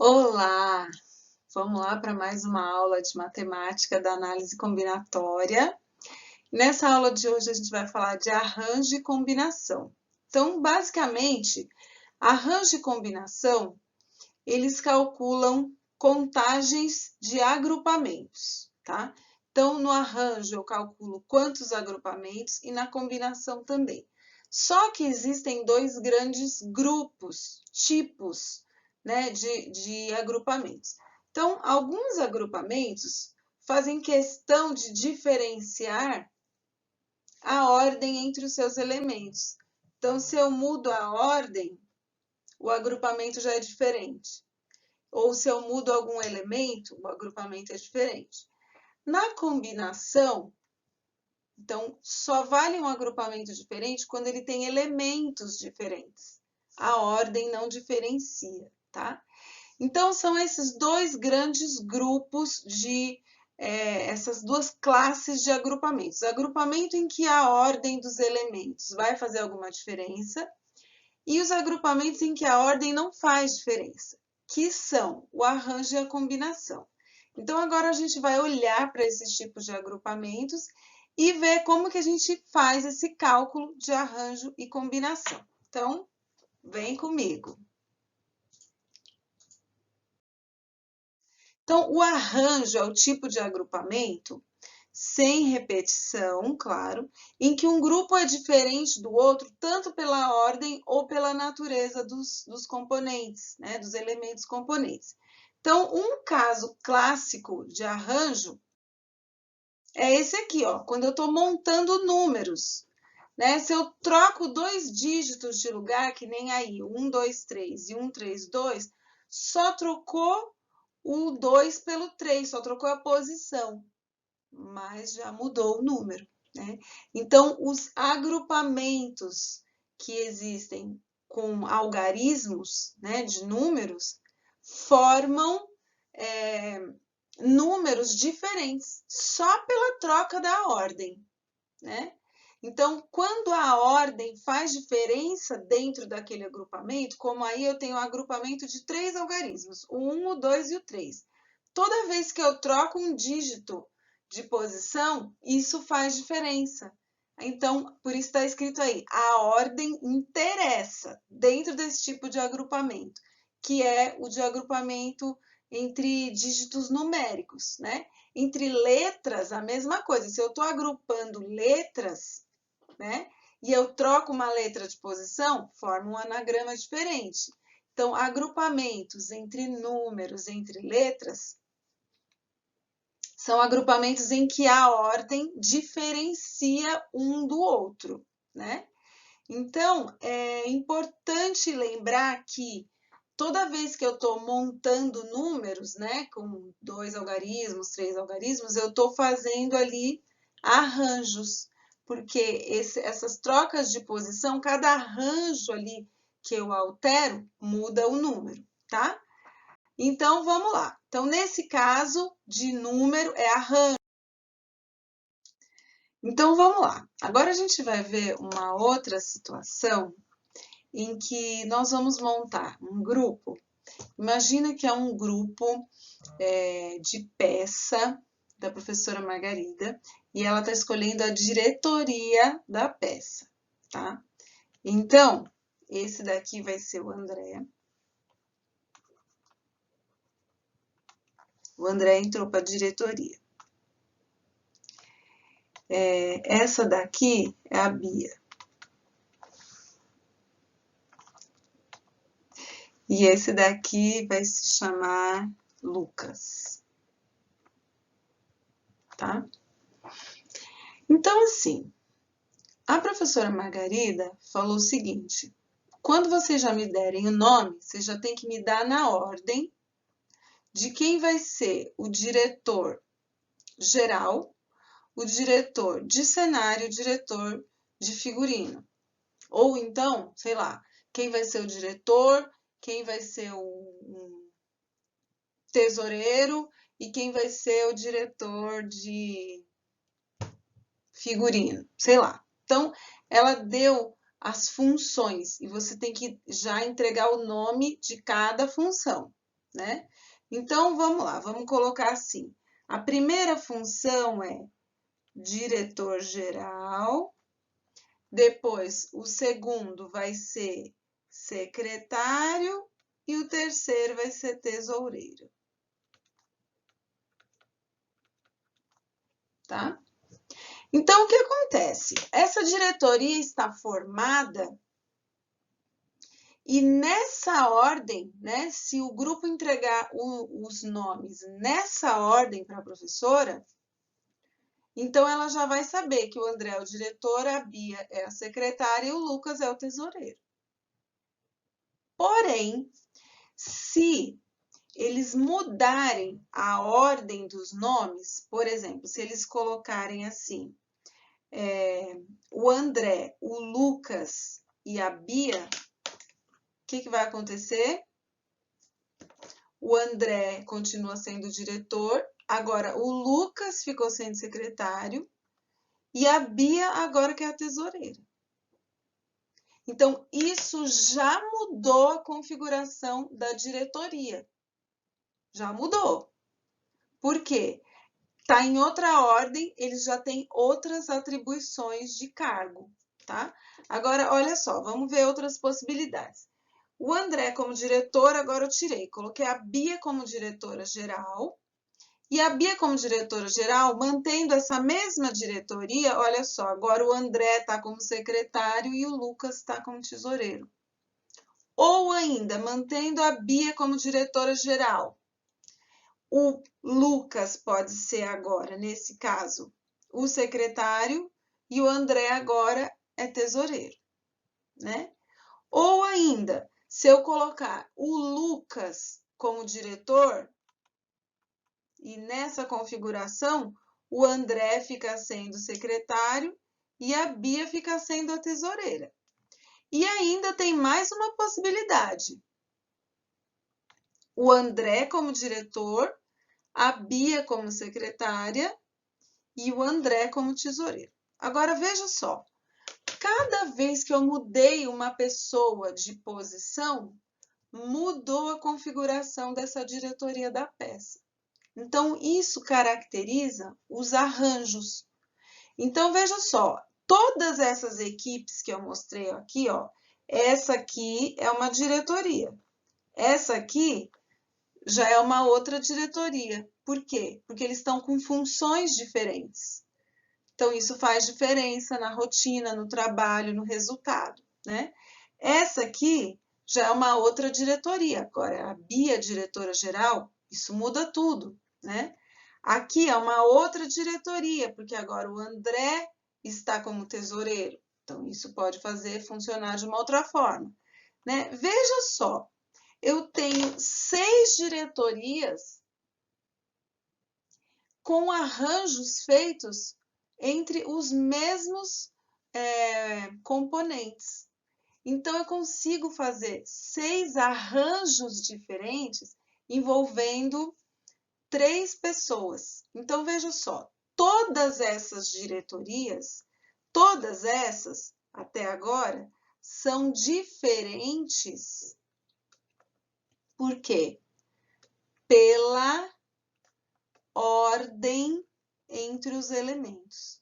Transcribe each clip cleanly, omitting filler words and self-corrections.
Olá! Vamos lá para mais uma aula de matemática da análise combinatória. Nessa aula de hoje a gente vai falar de arranjo e combinação. Então, basicamente, arranjo e combinação, eles calculam contagens de agrupamentos, tá? Então, no arranjo eu calculo quantos agrupamentos e na combinação também. Só que existem dois grandes grupos, tipos, né, de agrupamentos. Então, alguns agrupamentos fazem questão de diferenciar a ordem entre os seus elementos. Então, se eu mudo a ordem, o agrupamento já é diferente. Ou se eu mudo algum elemento, o agrupamento é diferente. Na combinação, então, só vale um agrupamento diferente quando ele tem elementos diferentes. A ordem não diferencia, tá? Então, são esses dois grandes grupos essas duas classes de agrupamentos. Agrupamento em que a ordem dos elementos vai fazer alguma diferença e os agrupamentos em que a ordem não faz diferença, que são o arranjo e a combinação. Então, agora a gente vai olhar para esses tipos de agrupamentos e ver como que a gente faz esse cálculo de arranjo e combinação. Então, vem comigo. Então, o arranjo é o tipo de agrupamento sem repetição, claro, em que um grupo é diferente do outro, tanto pela ordem ou pela natureza dos componentes, né, dos elementos componentes. Então, um caso clássico de arranjo é esse aqui, ó, quando eu estou montando números. Né? Se eu troco dois dígitos de lugar, que nem aí, 1, 2, 3 e 1, 3, 2, só trocou o 2 pelo 3, só trocou a posição, mas já mudou o número, né? Então, os agrupamentos que existem com algarismos, né, de números, formam números diferentes, só pela troca da ordem, né? Então, quando a ordem faz diferença dentro daquele agrupamento, como aí eu tenho um agrupamento de 3 algarismos, o 1, o 2 e o 3. Toda vez que eu troco um dígito de posição, isso faz diferença. Então, por isso está escrito aí, a ordem interessa dentro desse tipo de agrupamento, que é o de agrupamento entre dígitos numéricos, né? Entre letras, a mesma coisa. Se eu estou agrupando letras, né? E eu troco uma letra de posição, forma um anagrama diferente. Então, agrupamentos entre números, entre letras, são agrupamentos em que a ordem diferencia um do outro, né? Então, é importante lembrar que toda vez que eu estou montando números, né, com 2 algarismos, 3 algarismos, eu estou fazendo ali arranjos, porque essas trocas de posição, cada arranjo ali que eu altero, muda o número, tá? Então, vamos lá. Então, nesse caso de número, é arranjo. Então, vamos lá. Agora a gente vai ver uma outra situação em que nós vamos montar um grupo. Imagina que é um grupo de peça da professora Margarida e ela está escolhendo a diretoria da peça, tá? Então, esse daqui vai ser o André. O André entrou para a diretoria. Essa daqui é a Bia. E esse daqui vai se chamar Lucas. Tá? Então, assim, a professora Margarida falou o seguinte: quando vocês já me derem o nome, vocês já tem que me dar na ordem de quem vai ser o diretor geral, o diretor de cenário, o diretor de figurino. Ou então, sei lá, quem vai ser o diretor, quem vai ser o tesoureiro e quem vai ser o diretor de figurino, sei lá. Então, ela deu as funções e você tem que já entregar o nome de cada função, né? Então, vamos lá, vamos colocar assim. A primeira função é diretor-geral, depois o segundo vai ser secretário e o terceiro vai ser tesoureiro. Tá? Então, o que acontece? Essa diretoria está formada e nessa ordem, né, se o grupo entregar os nomes nessa ordem para a professora, então ela já vai saber que o André é o diretor, a Bia é a secretária e o Lucas é o tesoureiro. Porém, se eles mudarem a ordem dos nomes, por exemplo, se eles colocarem assim, o André, o Lucas e a Bia, o que vai acontecer? O André continua sendo diretor, agora o Lucas ficou sendo secretário e a Bia agora que é a tesoureira. Então, isso já mudou a configuração da diretoria. Já mudou. Por quê? Está em outra ordem, eles já têm outras atribuições de cargo, tá? Agora, olha só, vamos ver outras possibilidades. O André como diretor, agora eu tirei. Coloquei a Bia como diretora-geral. E a Bia como diretora-geral, mantendo essa mesma diretoria, olha só, agora o André está como secretário e o Lucas está como tesoureiro. Ou ainda, mantendo a Bia como diretora-geral. O Lucas pode ser agora, nesse caso, o secretário e o André agora é tesoureiro, né? Ou ainda, se eu colocar o Lucas como diretor, e nessa configuração, o André fica sendo secretário e a Bia fica sendo a tesoureira. E ainda tem mais uma possibilidade. O André como diretor, a Bia como secretária e o André como tesoureiro. Agora, veja só. Cada vez que eu mudei uma pessoa de posição, mudou a configuração dessa diretoria da peça. Então, isso caracteriza os arranjos. Então, veja só, todas essas equipes que eu mostrei aqui, ó, essa aqui é uma diretoria. Essa aqui já é uma outra diretoria. Por quê? Porque eles estão com funções diferentes. Então, isso faz diferença na rotina, no trabalho, no resultado, né? Essa aqui já é uma outra diretoria. Agora, a Bia, diretora-geral, isso muda tudo, né? Aqui é uma outra diretoria, porque agora o André está como tesoureiro. Então, isso pode fazer funcionar de uma outra forma, né? Veja só, eu tenho 6 diretorias com arranjos feitos entre os mesmos componentes. Então, eu consigo fazer 6 arranjos diferentes envolvendo 3 pessoas. Então, veja só, todas essas diretorias, todas essas, até agora, são diferentes. Por quê? Pela ordem entre os elementos.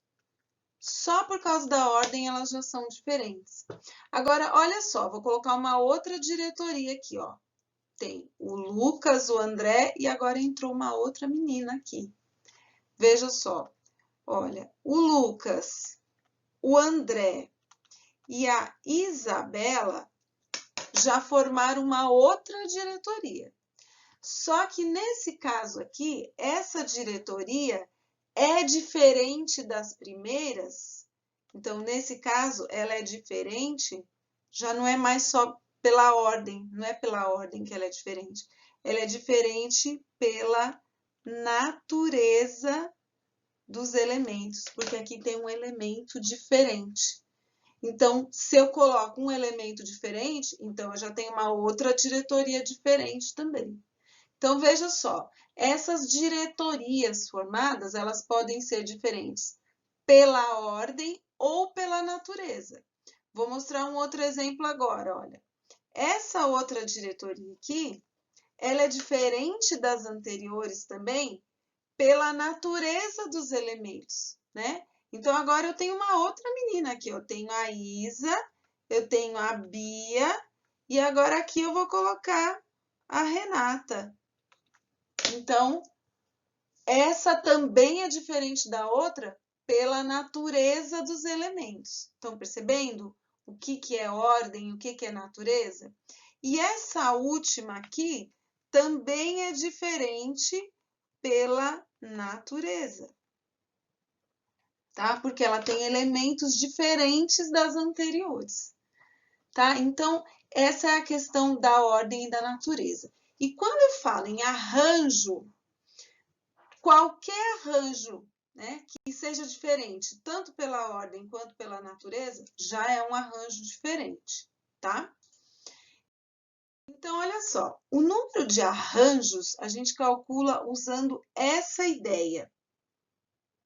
Só por causa da ordem elas já são diferentes. Agora, olha só, vou colocar uma outra diretoria aqui, ó. Tem o Lucas, o André e agora entrou uma outra menina aqui. Veja só, olha, o Lucas, o André e a Isabela já formaram uma outra diretoria. Só que nesse caso aqui, essa diretoria é diferente das primeiras. Então, nesse caso, ela é diferente, já não é mais só pela ordem, não é pela ordem que ela é diferente. Ela é diferente pela natureza dos elementos, porque aqui tem um elemento diferente. Então, se eu coloco um elemento diferente, então eu já tenho uma outra diretoria diferente também. Então, veja só, essas diretorias formadas, elas podem ser diferentes pela ordem ou pela natureza. Vou mostrar um outro exemplo agora, olha. Essa outra diretoria aqui ela é diferente das anteriores também pela natureza dos elementos, né? Então, agora eu tenho uma outra menina aqui. Eu tenho a Isa, eu tenho a Bia, e agora aqui eu vou colocar a Renata. Então, essa também é diferente da outra pela natureza dos elementos. Estão percebendo o que é ordem, o que é natureza? E essa última aqui também é diferente pela natureza, tá? Porque ela tem elementos diferentes das anteriores, tá? Então, essa é a questão da ordem e da natureza. E quando eu falo em arranjo, qualquer arranjo, né, que seja diferente, tanto pela ordem quanto pela natureza, já é um arranjo diferente, tá? Então, olha só, o número de arranjos a gente calcula usando essa ideia,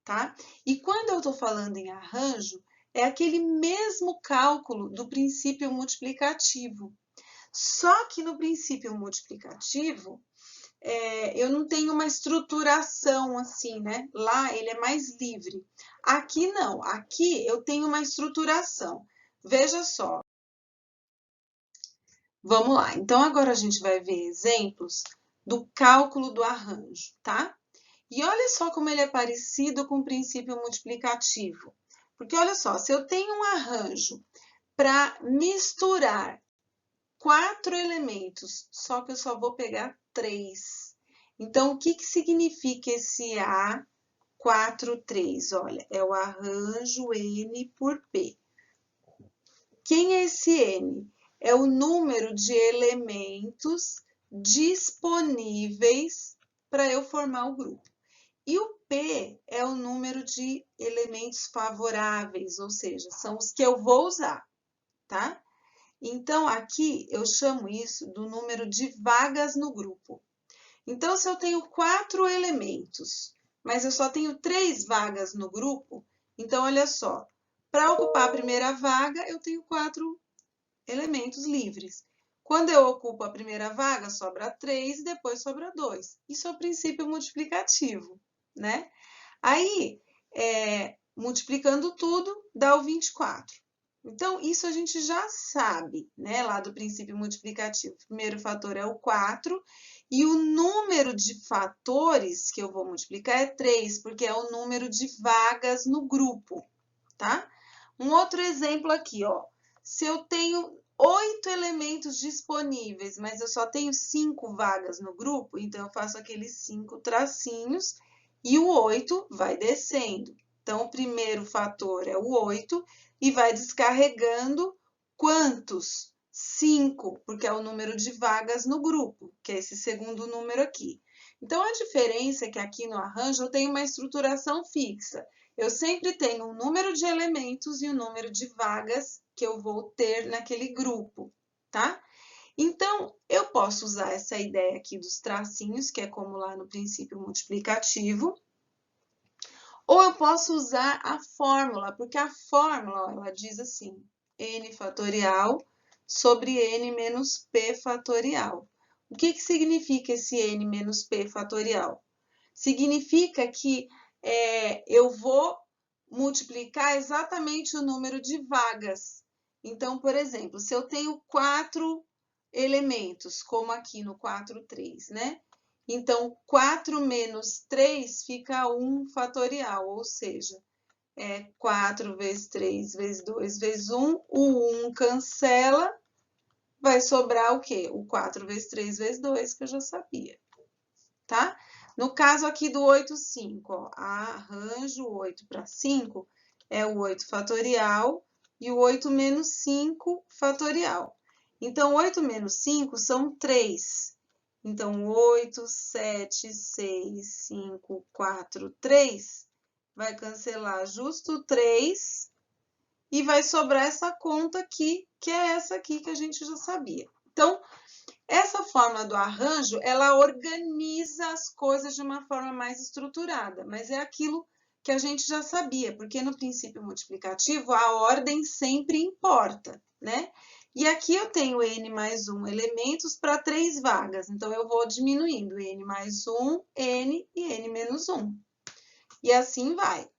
tá? E quando eu estou falando em arranjo, é aquele mesmo cálculo do princípio multiplicativo. Só que no princípio multiplicativo, eu não tenho uma estruturação assim, né? Lá ele é mais livre. Aqui não, aqui eu tenho uma estruturação. Veja só. Vamos lá, então agora a gente vai ver exemplos do cálculo do arranjo, tá? E olha só como ele é parecido com o princípio multiplicativo. Porque olha só, se eu tenho um arranjo para misturar 4 elementos, só que eu só vou pegar 3. Então, o que significa esse A, 4, 3? Olha, é o arranjo N por P. Quem é esse N? É o número de elementos disponíveis para eu formar o grupo. E o P é o número de elementos favoráveis, ou seja, são os que eu vou usar, tá? Então, aqui eu chamo isso do número de vagas no grupo. Então, se eu tenho 4 elementos, mas eu só tenho 3 vagas no grupo, então, olha só, para ocupar a primeira vaga, eu tenho 4 elementos livres. Quando eu ocupo a primeira vaga, sobra 3 e depois sobra 2. Isso é o princípio multiplicativo, né? Aí, multiplicando tudo, dá o 24. Então, isso a gente já sabe, né? Lá do princípio multiplicativo. O primeiro fator é o 4 e o número de fatores que eu vou multiplicar é 3, porque é o número de vagas no grupo, tá? Um outro exemplo aqui, ó. Se eu tenho 8 elementos disponíveis, mas eu só tenho 5 vagas no grupo, então eu faço aqueles 5 tracinhos e o 8 vai descendo. Então, o primeiro fator é o 8 e vai descarregando quantos? 5, porque é o número de vagas no grupo, que é esse segundo número aqui. Então, a diferença é que aqui no arranjo eu tenho uma estruturação fixa. Eu sempre tenho um número de elementos e um número de vagas que eu vou ter naquele grupo, tá? Então, eu posso usar essa ideia aqui dos tracinhos, que é como lá no princípio multiplicativo, ou eu posso usar a fórmula, porque a fórmula, ela diz assim, n fatorial sobre n menos p fatorial. O que significa esse n menos p fatorial? Significa que eu vou multiplicar exatamente o número de vagas. Então, por exemplo, se eu tenho 4 elementos, como aqui no 4, 3, né? Então, 4 menos 3 fica 1 fatorial, ou seja, 4 vezes 3 vezes 2 vezes 1, o 1 cancela, vai sobrar o quê? O 4 vezes 3 vezes 2, que eu já sabia, tá? No caso aqui do 8, 5, ó, arranjo 8 para 5 é o 8 fatorial e o 8 menos 5 fatorial. Então, 8 menos 5 são 3. Então, 8, 7, 6, 5, 4, 3. Vai cancelar justo 3 e vai sobrar essa conta aqui, que é essa aqui que a gente já sabia. Então, essa forma do arranjo, ela organiza as coisas de uma forma mais estruturada, mas é aquilo que a gente já sabia, porque no princípio multiplicativo a ordem sempre importa, né? E aqui eu tenho n mais 1 elementos para 3 vagas. Então, eu vou diminuindo n mais 1, n e n menos 1. E assim vai,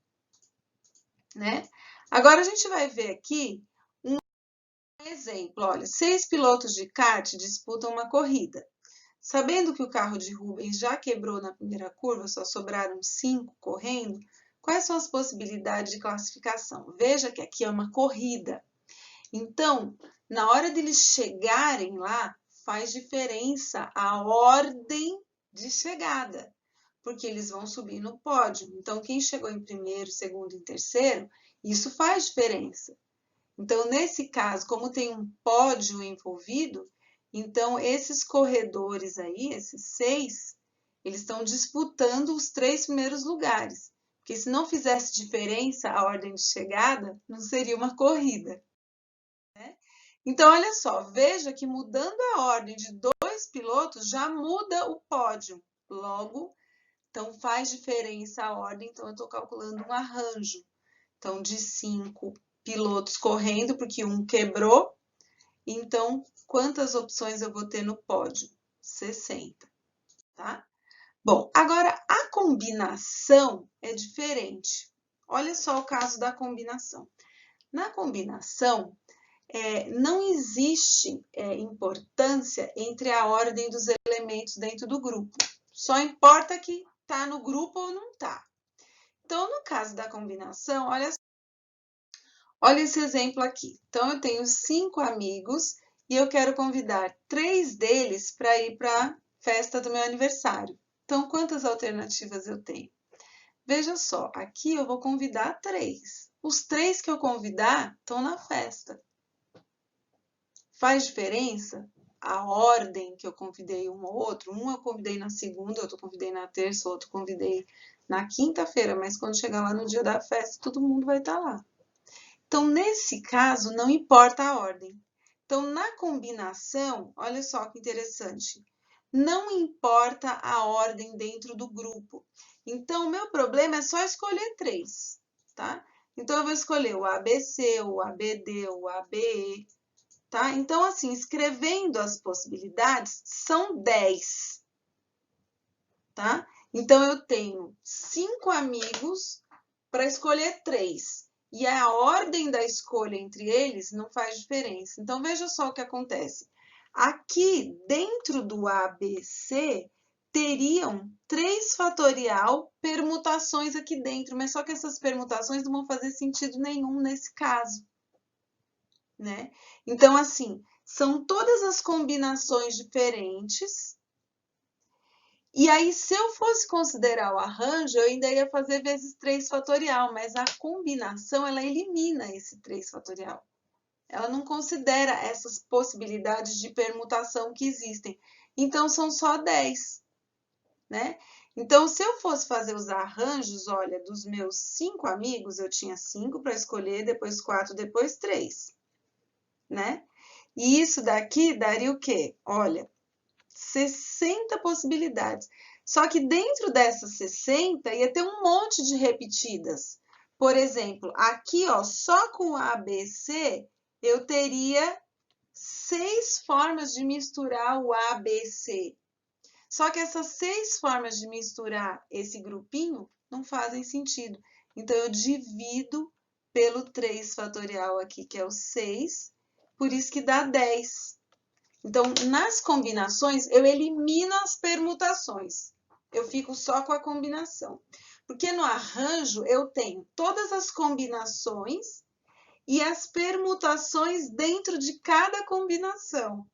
né? Agora, a gente vai ver aqui um exemplo. Olha, 6 pilotos de kart disputam uma corrida. Sabendo que o carro de Rubens já quebrou na primeira curva, só sobraram 5 correndo, quais são as possibilidades de classificação? Veja que aqui é uma corrida. Então, na hora deles chegarem lá, faz diferença a ordem de chegada, porque eles vão subir no pódio. Então, quem chegou em primeiro, segundo e terceiro, isso faz diferença. Então, nesse caso, como tem um pódio envolvido, então esses corredores aí, esses 6, eles estão disputando os 3 primeiros lugares. Porque se não fizesse diferença a ordem de chegada, não seria uma corrida. Então, olha só, veja que mudando a ordem de 2 pilotos já muda o pódio. Logo, então faz diferença a ordem, então eu estou calculando um arranjo. Então, de 5 pilotos correndo, porque um quebrou, então quantas opções eu vou ter no pódio? 60, tá? Bom, agora a combinação é diferente. Olha só o caso da combinação. Na combinação, não existe importância entre a ordem dos elementos dentro do grupo. Só importa que está no grupo ou não está. Então, no caso da combinação, olha esse exemplo aqui. Então, eu tenho 5 amigos e eu quero convidar 3 deles para ir para a festa do meu aniversário. Então, quantas alternativas eu tenho? Veja só, aqui eu vou convidar 3. Os 3 que eu convidar estão na festa. Faz diferença a ordem que eu convidei um ou outro? Um eu convidei na segunda, outro eu convidei na terça, outro eu convidei na quinta-feira, mas quando chegar lá no dia da festa, todo mundo vai estar lá. Então, nesse caso, não importa a ordem. Então, na combinação, olha só que interessante, não importa a ordem dentro do grupo. Então, o meu problema é só escolher 3, tá? Então, eu vou escolher o ABC, o ABD, o ABE, tá? Então, assim, escrevendo as possibilidades, são 10, tá? Então, eu tenho 5 amigos para escolher 3. E a ordem da escolha entre eles não faz diferença. Então, veja só o que acontece. Aqui, dentro do ABC, teriam 3 fatorial permutações aqui dentro, mas só que essas permutações não vão fazer sentido nenhum nesse caso, né? Então, assim, são todas as combinações diferentes. E aí, se eu fosse considerar o arranjo, eu ainda ia fazer vezes 3 fatorial, mas a combinação, ela elimina esse 3 fatorial. Ela não considera essas possibilidades de permutação que existem. Então, são só 10, né? Então, se eu fosse fazer os arranjos, olha, dos meus 5 amigos, eu tinha 5 para escolher, depois 4, depois 3, né? E isso daqui daria o quê? Olha, 60 possibilidades. Só que dentro dessas 60 ia ter um monte de repetidas. Por exemplo, aqui, ó, só com a ABC, eu teria 6 formas de misturar o ABC. Só que essas 6 formas de misturar esse grupinho não fazem sentido. Então, eu divido pelo 3 fatorial aqui, que é o 6, por isso que dá 10. Então, nas combinações, eu elimino as permutações. Eu fico só com a combinação. Porque no arranjo, eu tenho todas as combinações e as permutações dentro de cada combinação.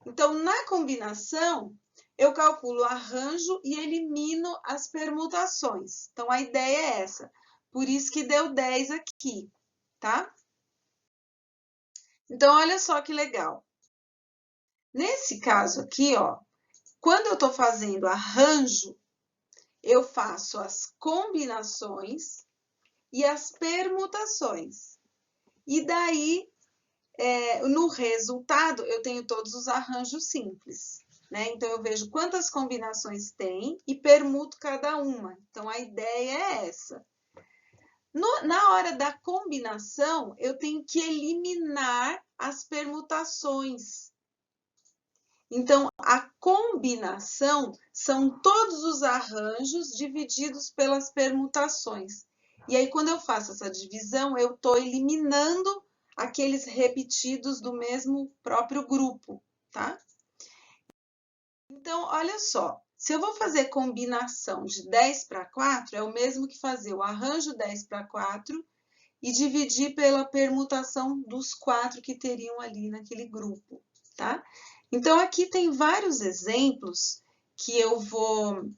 Então, na combinação, eu calculo o arranjo e elimino as permutações. Então, a ideia é essa. Por isso que deu 10 aqui, tá? Então, olha só que legal. Nesse caso aqui, ó, quando eu estou fazendo arranjo, eu faço as combinações e as permutações. E daí, no resultado, eu tenho todos os arranjos simples, né? Então, eu vejo quantas combinações tem e permuto cada uma. Então, a ideia é essa. Na hora da combinação, eu tenho que eliminar as permutações. Então, a combinação são todos os arranjos divididos pelas permutações. E aí, quando eu faço essa divisão, eu estou eliminando aqueles repetidos do mesmo próprio grupo, tá? Então, olha só, se eu vou fazer combinação de 10 para 4, é o mesmo que fazer o arranjo 10 para 4 e dividir pela permutação dos 4 que teriam ali naquele grupo, tá? Então, aqui tem vários exemplos que eu vou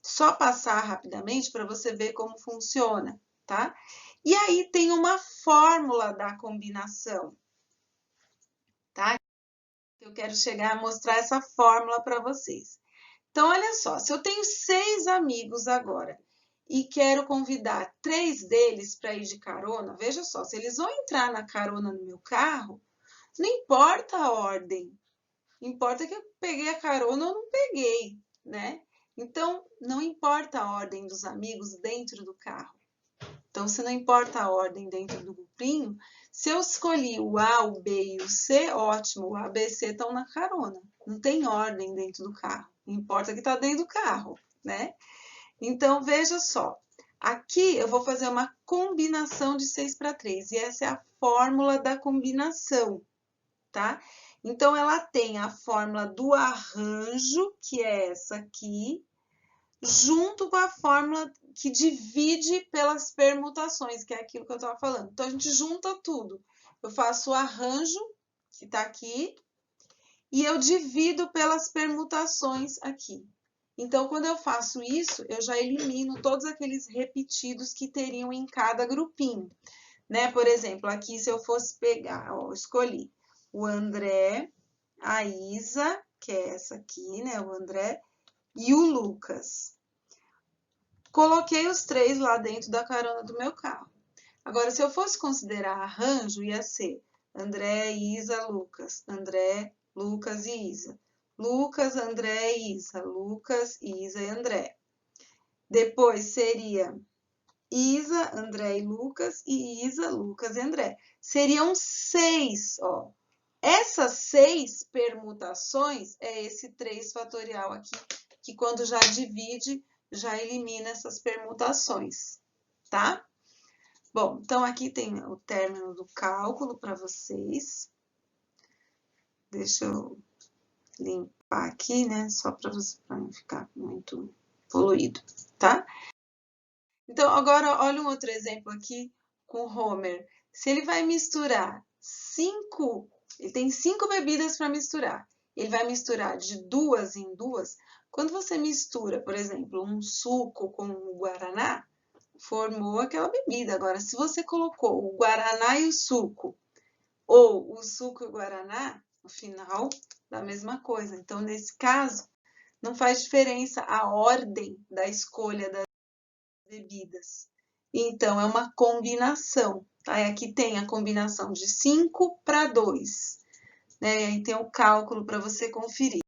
só passar rapidamente para você ver como funciona, tá? E aí tem uma fórmula da combinação, tá? Eu quero chegar a mostrar essa fórmula para vocês. Então, olha só, se eu tenho 6 amigos agora e quero convidar 3 deles para ir de carona, veja só, se eles vão entrar na carona no meu carro, não importa a ordem, importa que eu peguei a carona ou não peguei, né? Então, não importa a ordem dos amigos dentro do carro. Então, se não importa a ordem dentro do grupinho, se eu escolhi o A, o B e o C, ótimo, o A, B e C estão na carona. Não tem ordem dentro do carro. Não importa que está dentro do carro, né? Então, veja só. Aqui eu vou fazer uma combinação de 6 para 3. E essa é a fórmula da combinação, tá? Então, ela tem a fórmula do arranjo, que é essa aqui, junto com a fórmula que divide pelas permutações, que é aquilo que eu estava falando. Então, a gente junta tudo. Eu faço o arranjo, que está aqui, e eu divido pelas permutações aqui. Então, quando eu faço isso, eu já elimino todos aqueles repetidos que teriam em cada grupinho, né? Por exemplo, aqui se eu fosse pegar, ó, eu escolhi o André, a Isa, que é essa aqui, né? O André, e o Lucas. Coloquei os 3 lá dentro da carona do meu carro. Agora, se eu fosse considerar arranjo, ia ser André, Isa, Lucas. André, Lucas e Isa. Lucas, André e Isa. Lucas, Isa e André. Depois seria Isa, André e Lucas. E Isa, Lucas e André. Seriam 6, ó. Essas 6 permutações é esse 3 fatorial aqui, que quando já divide, já elimina essas permutações, tá? Bom, então aqui tem o término do cálculo para vocês. Deixa eu limpar aqui, né? Só para não ficar muito poluído, tá? Então, agora, olha um outro exemplo aqui com o Homer. Se ele vai misturar 5, ele tem 5 bebidas para misturar. Ele vai misturar de 2 em 2. Quando você mistura, por exemplo, um suco com o guaraná, formou aquela bebida. Agora, se você colocou o guaraná e o suco, ou o suco e o guaraná, no final, dá a mesma coisa. Então, nesse caso, não faz diferença a ordem da escolha das bebidas. Então, é uma combinação, tá? E aqui tem a combinação de 5 para 2, né? E aí tem o cálculo para você conferir.